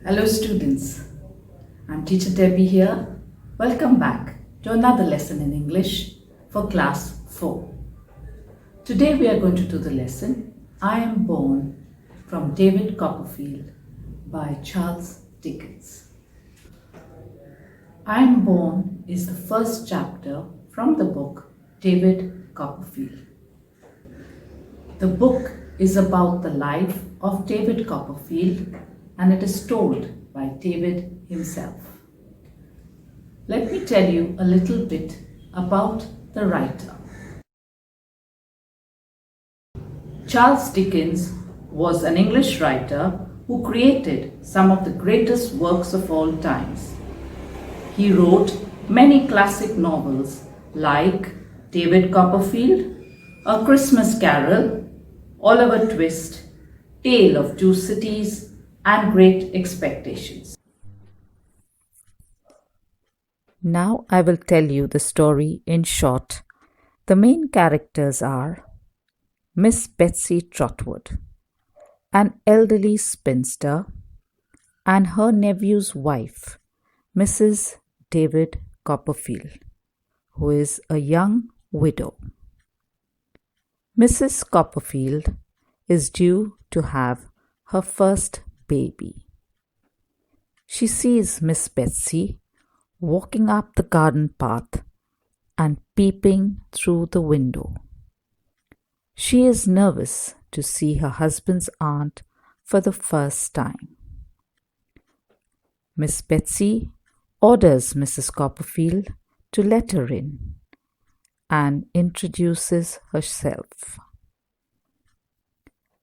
Hello, students. I'm Teacher Debbie here. Welcome back to another lesson in English for Class 4. Today we are going to do the lesson I Am Born from David Copperfield by Charles Dickens. I Am Born is the first chapter from the book David Copperfield. The book is about the life of David Copperfield and it is told by David himself. Let me tell you a little bit about the writer. Charles Dickens was an English writer who created some of the greatest works of all times. He wrote many classic novels like David Copperfield, A Christmas Carol, Oliver Twist, Tale of Two Cities, and Great Expectations. Now I will tell you the story in short. The main characters are Miss Betsy Trotwood, an elderly spinster, and her nephew's wife, Mrs. David Copperfield, who is a young widow. Mrs. Copperfield is due to have her first baby. She sees Miss Betsy walking up the garden path and peeping through the window. She is nervous to see her husband's aunt for the first time. Miss Betsy orders Mrs. Copperfield to let her in and introduces herself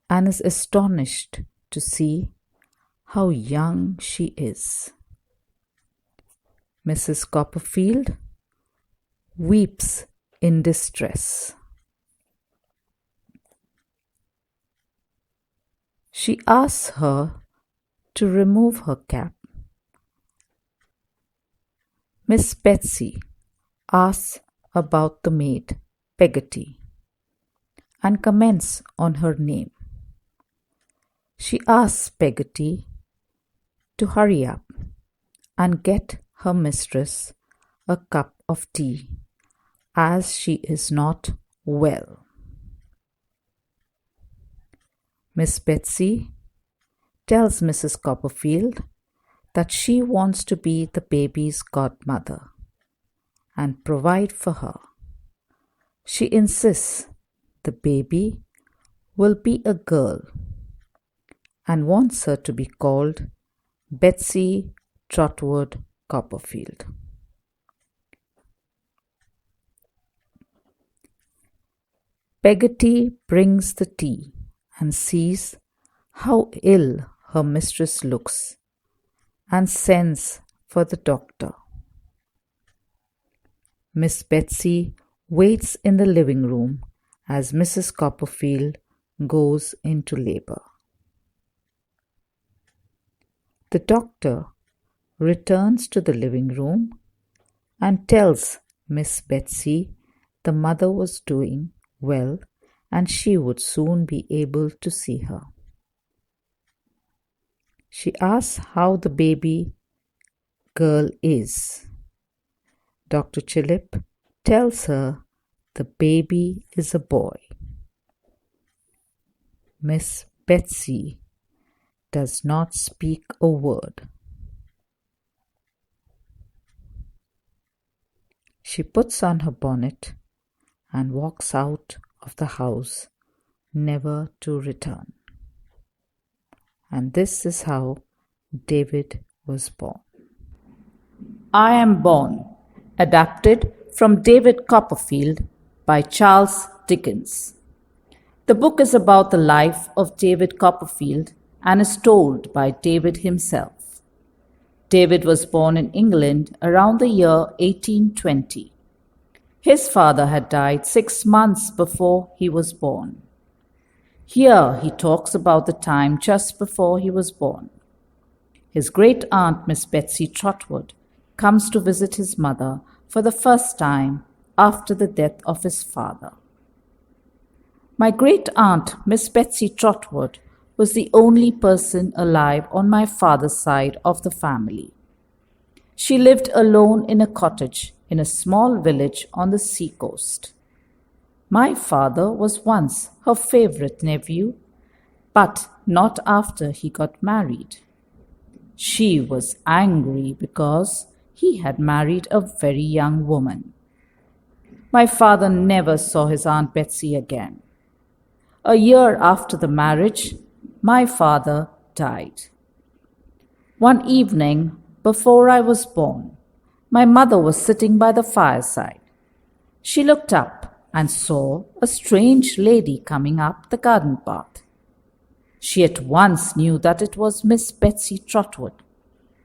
and is astonished to see how young she is. Mrs. Copperfield weeps in distress. She asks her to remove her cap. Miss Betsy asks about the maid, Peggotty, and comments on her name. She asks Peggotty to hurry up and get her mistress a cup of tea, as she is not well. Miss Betsy tells Mrs. Copperfield that she wants to be the baby's godmother and provide for her. She insists the baby will be a girl and wants her to be called Betsy Trotwood Copperfield. Peggotty brings the tea and sees how ill her mistress looks and sends for the doctor. Miss Betsy waits in the living room as Mrs. Copperfield goes into labor. The doctor returns to the living room and tells Miss Betsy the mother was doing well and she would soon be able to see her. She asks how the baby girl is. Dr. Chillip tells her the baby is a boy. Miss Betsy does not speak a word. She puts on her bonnet and walks out of the house, never to return. And this is how David was born. I Am Born, adapted from David Copperfield by Charles Dickens. The book is about the life of David Copperfield and is told by David himself. David was born in England around the year 1820. His father had died 6 months before he was born. Here he talks about the time just before he was born. His great aunt, Miss Betsy Trotwood, comes to visit his mother for the first time after the death of his father. My great aunt, Miss Betsy Trotwood, was the only person alive on my father's side of the family. She lived alone in a cottage in a small village on the seacoast. My father was once her favorite nephew, but not after he got married. She was angry because he had married a very young woman. My father never saw his Aunt Betsy again. A year after the marriage, my father died. One evening, before I was born, my mother was sitting by the fireside. She looked up and saw a strange lady coming up the garden path. She at once knew that it was Miss Betsy Trotwood,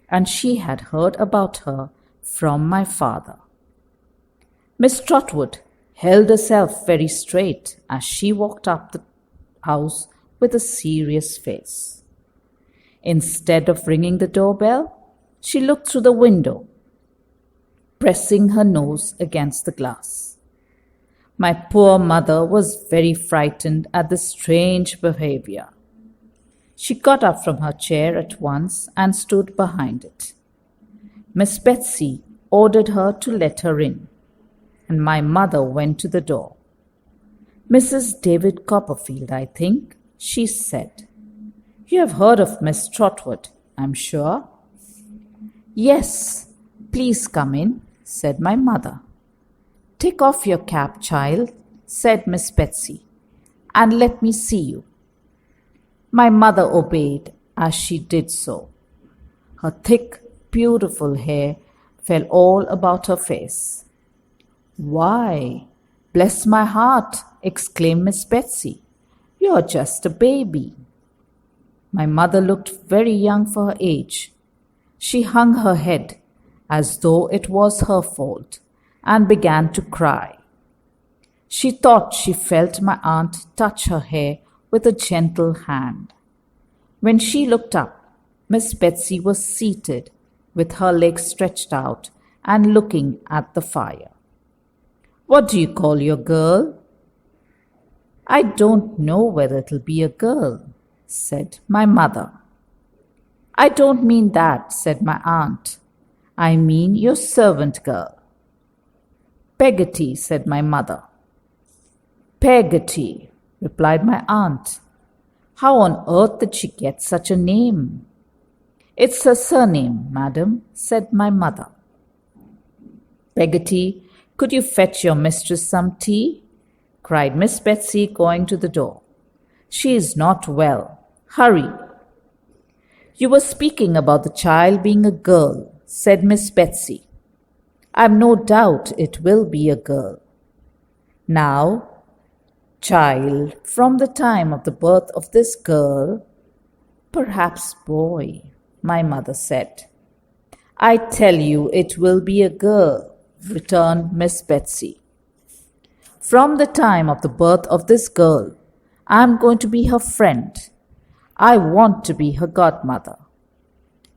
and she had heard about her from my father. Miss Trotwood held herself very straight as she walked up the house with a serious face. Instead of ringing the doorbell, she looked through the window, pressing her nose against the glass. My poor mother was very frightened at this strange behavior. She got up from her chair at once and stood behind it. Miss Betsy ordered her to let her in, and my mother went to the door. "Mrs. David Copperfield, I think," she said. "You have heard of Miss Trotwood, I'm sure." "Yes, please come in," said my mother. "Take off your cap, child," said Miss Betsy, "and let me see you." My mother obeyed as she did so. Her thick, beautiful hair fell all about her face. "Why, bless my heart," exclaimed Miss Betsy, "you're just a baby." My mother looked very young for her age. She hung her head as though it was her fault and began to cry. She thought she felt my aunt touch her hair with a gentle hand. When she looked up, Miss Betsy was seated with her legs stretched out and looking at the fire. "What do you call your girl?" "I don't know whether it'll be a girl," said my mother. "I don't mean that," said my aunt. "I mean your servant girl." "Peggotty," said my mother. "Peggotty," replied my aunt. "How on earth did she get such a name?" "It's her surname, madam," said my mother. "Peggotty, could you fetch your mistress some tea?" cried Miss Betsy, going to the door. "She is not well. Hurry." "You were speaking about the child being a girl," said Miss Betsy. "I've no doubt it will be a girl. Now, child, from the time of the birth of this girl—" "Perhaps boy," my mother said. "I tell you it will be a girl," returned Miss Betsy. "From the time of the birth of this girl, I'm going to be her friend. I want to be her godmother.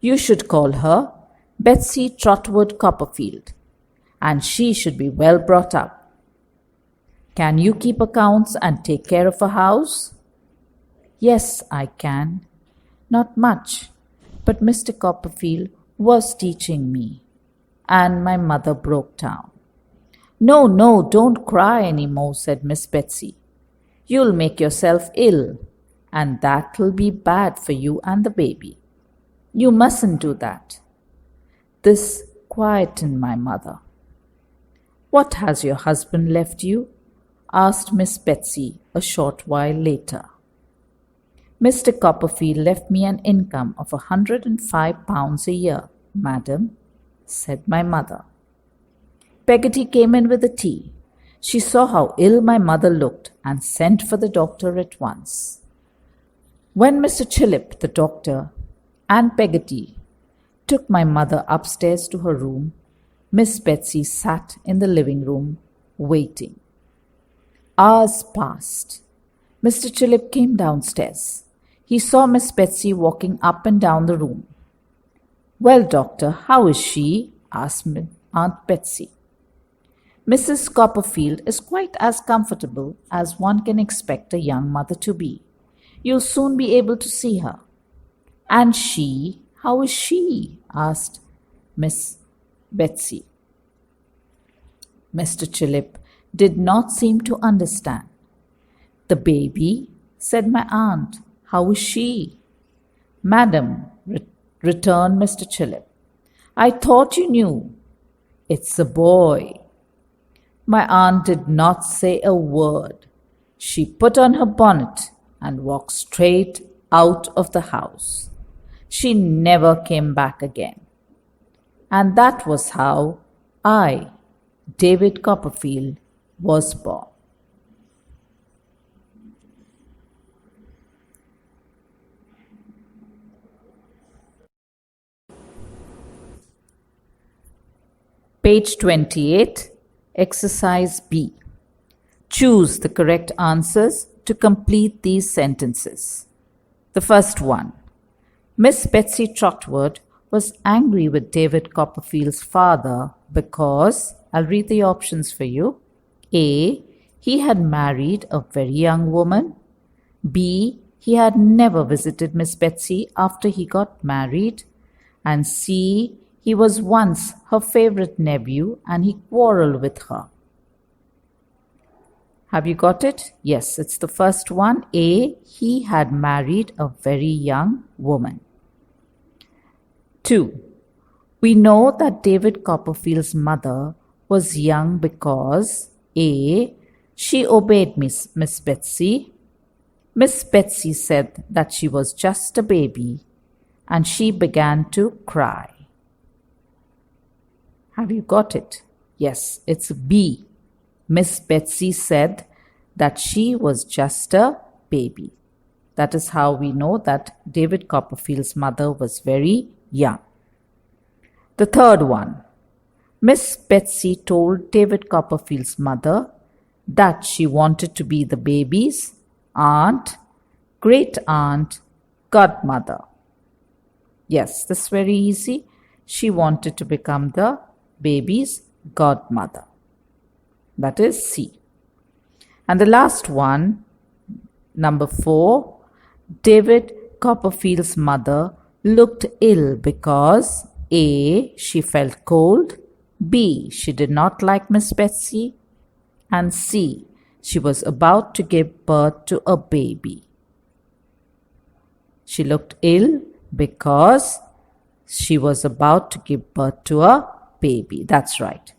You should call her Betsy Trotwood Copperfield, and she should be well brought up. Can you keep accounts and take care of a house?" "Yes, I can. Not much, but Mr. Copperfield was teaching me." And my mother broke down. "No, no, don't cry any more," said Miss Betsy. "You'll make yourself ill, and that'll be bad for you and the baby. You mustn't do that." This quietened my mother. "What has your husband left you?" asked Miss Betsy a short while later. "Mr. Copperfield left me an income of £105 a year, madam," said my mother. Peggotty came in with the tea. She saw how ill my mother looked and sent for the doctor at once. When Mr. Chillip, the doctor, and Peggotty took my mother upstairs to her room, Miss Betsy sat in the living room, waiting. Hours passed. Mr. Chillip came downstairs. He saw Miss Betsy walking up and down the room. "Well, doctor, how is she?" asked Aunt Betsy. "Mrs. Copperfield is quite as comfortable as one can expect a young mother to be. You'll soon be able to see her. And she, how is she? Asked Miss Betsy. Mr. Chillip did not seem to understand. The baby, said my aunt. How is she? Madam, returned Mr. Chillip, I thought you knew. It's a boy. My aunt did not say a word. She put on her bonnet and walked straight out of the house. She never came back again. And that was how I, David Copperfield, was born. Page 28, Exercise B. Choose the correct answers to complete these sentences. The first one. Miss Betsy Trotwood was angry with David Copperfield's father because, I'll read the options for you. A. He had married a very young woman. B. He had never visited Miss Betsy after he got married. And C. He was once her favorite nephew and he quarreled with her. Have you got it? Yes, it's the first one. A. He had married a very young woman. 2. We know that David Copperfield's mother was young because A. She obeyed Miss Betsy. Miss Betsy said that she was just a baby and she began to cry. Have you got it? Yes, it's B. Miss Betsy said that she was just a baby. That is how we know that David Copperfield's mother was very young. The third one. Miss Betsy told David Copperfield's mother that she wanted to be the baby's aunt, great aunt, godmother. Yes, this is very easy. She wanted to become the baby's godmother. That is C. And the last one, number 4, David Copperfield's mother looked ill because A. She felt cold, B. She did not like Miss Betsy, and C. She was about to give birth to a baby. She looked ill because she was about to give birth to a baby. That's right.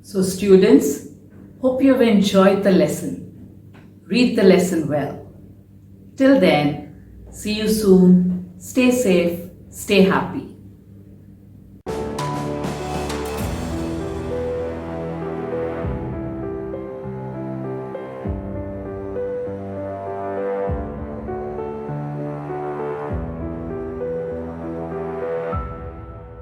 So students, hope you have enjoyed the lesson. Read the lesson well. Till then, see you soon. Stay safe, stay happy.